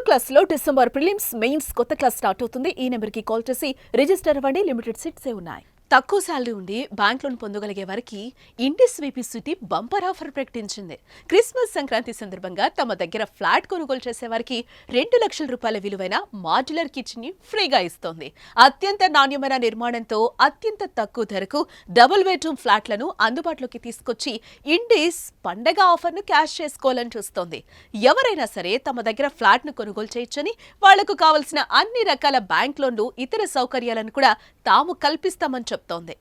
Class లో December prelims mains కొత్త class start అవుతుంది. ఈ నెంబర్ కి కాల్ చేసి రిజిస్టర్ అవ్వండి. లిమిటెడ్ సీట్సే ఉన్నాయి. తక్కువ శాలరీ ఉండి బ్యాంక్ లోన్ పొందగలిగే వారికి ఇండిస్ వీపీ సిటీ బంపర్ ఆఫర్ ప్రకటించింది. క్రిస్మస్ సంక్రాంతి సందర్భంగా తమ దగ్గర ఫ్లాట్ కొనుగోలు చేసే వారికి 2 లక్షల రూపాయల విలువైన మాడ్యులర్ కిచెన్ ని ఫ్రీగా ఇస్తోంది. అత్యంత నాణ్యమైన నిర్మాణంతో అత్యంత తక్కువ ధరకు డబుల్ బెడ్రూమ్ ఫ్లాట్లను అందుబాటులోకి తీసుకొచ్చి ఇండిస్ పండగ ఆఫర్ ను క్యాష్ చేసుకోవాలని చూస్తోంది. ఎవరైనా సరే తమ దగ్గర ఫ్లాట్ ను కొనుగోలు చేయొచ్చని, వాళ్లకు కావలసిన అన్ని రకాల బ్యాంక్ లోన్లు, ఇతర సౌకర్యాలను కూడా తాము కల్పిస్తామని చెప్తోంది.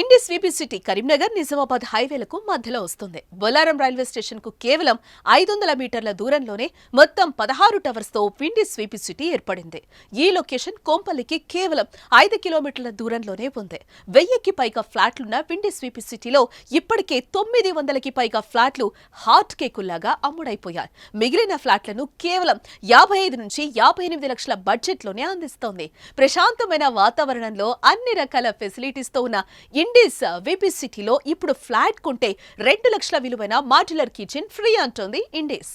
ఇండిస్ వీపీ సిటీ కరీంనగర్ నిజామాబాద్ హైవేలకు మధ్యలో వస్తుంది. బొల్లారం రైల్వే స్టేషన్ కు కేవలం 500 మీటర్ల దూరంలోనే మొత్తం 16 టవర్స్ తో ఇండిస్ వీపీ సిటీ ఏర్పడింది. ఈ లొకేషన్ కోంపల్లికి కేవలం 5 కిలోమీటర్ల దూరంలోనే ఉంది. 1000కి పైగా ఫ్లాట్లున్న ఇండిస్ వీపీ సిటీలో ఇప్పటికే 900కి పైగా ఫ్లాట్లు హాట్ కేకుల్లాగా అమ్ముడైపోయాయి. మిగిలిన ఫ్లాట్లను కేవలం 55 నుంచి 58 లక్షల బడ్జెట్ లోనే అందిస్తోంది. ప్రశాంతమైన వాతావరణంలో అన్ని రకాల ఫెసిలిటీస్ తో ఉన్న ఇండిస్ వీపీ సిటీలో ఇప్పుడు ఫ్లాట్ కొంటే 2 లక్షల విలువైన మాడ్యులర్ కిచెన్ ఫ్రీ అంటోంది ఇండిస్.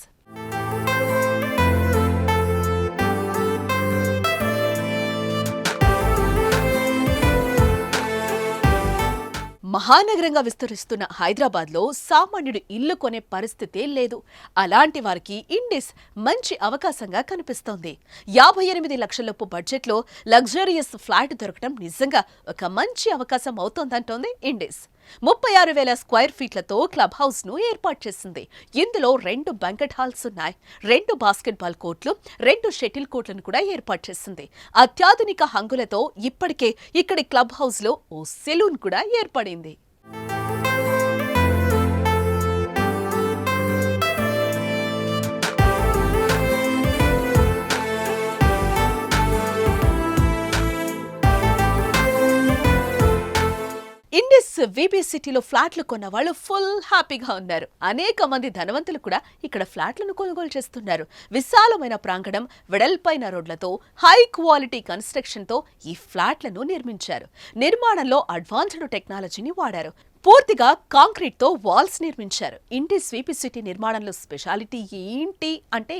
మహానగరంగా విస్తరిస్తున్న హైదరాబాద్ లో సామాన్యుడు ఇల్లు కొనే పరిస్థితే లేదు. అలాంటి వారికి ఇండిస్ మంచి అవకాశంగా కనిపిస్తోంది. 58 లక్షలపు బడ్జెట్ లో లగ్జరియస్ ఫ్లాట్ దొరకడం నిజంగా ఒక మంచి అవకాశం అవుతోందంటోంది ఇండిస్. 36,000 స్క్వేర్ ఫీట్లతో క్లబ్ హౌస్ ను ఏర్పాటు చేసింది. ఇందులో 2 బ్యాంకెట్ హాల్స్ ఉన్నాయి. 2 బాస్కెట్బాల్ కోర్టులు, 2 షటిల్ కోర్టులను కూడా ఏర్పాటు చేసింది. అత్యాధునిక హంగులతో ఇప్పటికే ఇక్కడి క్లబ్ హౌస్ లో ఓ సెలూన్ కూడా ఏర్పడింది. ఇండిస్ వీపీ సిటీలో ఫ్లాట్లు కొన్న వాళ్ళు ఫుల్ హ్యాపీగా ఉన్నారు. అనేక మంది ధనవంతులు కూడా ఇక్కడ ఫ్లాట్లను కొనుగోలు చేస్తున్నారు. విశాలమైన ప్రాంగణం, వెడల్పైన రోడ్లతో, హై క్వాలిటీ కన్స్ట్రక్షన్ తో ఈ ఫ్లాట్లను నిర్మించారు. నిర్మాణంలో అడ్వాన్స్డ్ టెక్నాలజీని వాడారు. పూర్తిగా కాంక్రీట్ తో వాల్స్ నిర్మించారు. ఇండిస్ వీపీ సిటీ నిర్మాణంలో స్పెషాలిటీ ఏంటి అంటే,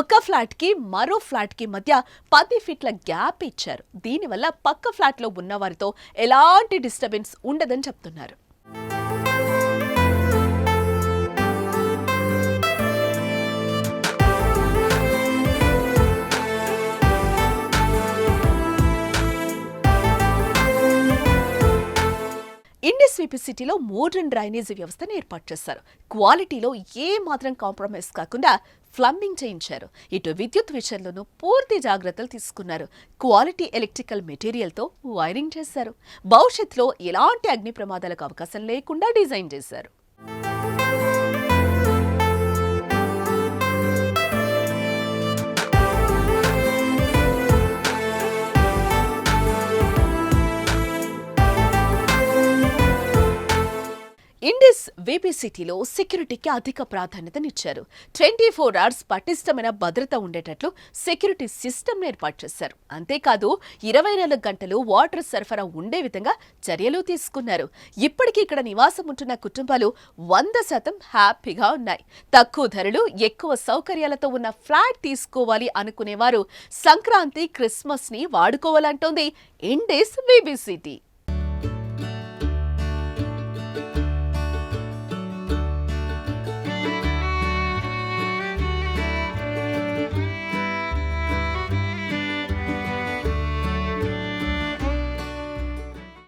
ఒక ఫ్లాట్ కి మరో ఫ్లాట్ కి మధ్య 10 ఫీట్ల గ్యాప్ ఇచ్చారు. దీనివల్ల పక్క ఫ్లాట్ లో ఉన్న వారితో ఎలాంటి డిస్టర్బెన్స్ ఉండదని చెప్తున్నారు. ఇండిస్ వీపీ సిటీలో మోడర్న్ డ్రైనేజీ వ్యవస్థను ఏర్పాటు చేశారు. క్వాలిటీలో ఏ మాత్రం కాంప్రమైజ్ కాకుండా ప్లంబింగ్ చేయించారు. ఇటు విద్యుత్ విషయంలోనూ పూర్తి జాగ్రత్తలు తీసుకున్నారు. క్వాలిటీ ఎలక్ట్రికల్ మెటీరియల్తో వైరింగ్ చేశారు. భవిష్యత్తులో ఎలాంటి అగ్ని ప్రమాదాలకు అవకాశం లేకుండా డిజైన్ చేశారు. ఇండిస్ వీపీ సిటీలో సెక్యూరిటీకి అధిక ప్రాధాన్యతనిచ్చారు. 24 అవర్స్ పటిష్టమైన భద్రత ఉండేటట్లు సెక్యూరిటీ సిస్టమ్ ఏర్పాటు చేశారు. అంతేకాదు 24 గంటలు వాటర్ సరఫరా ఉండే విధంగా చర్యలు తీసుకున్నారు. ఇప్పటికీ ఇక్కడ నివాసం ఉంటున్న కుటుంబాలు 100% హ్యాపీగా ఉన్నాయి. తక్కువ ధరలు, ఎక్కువ సౌకర్యాలతో ఉన్న ఫ్లాట్ తీసుకోవాలి అనుకునేవారు సంక్రాంతి, క్రిస్మస్ ని వాడుకోవాలంటోంది ఇండిస్ వీపీ సిటీ.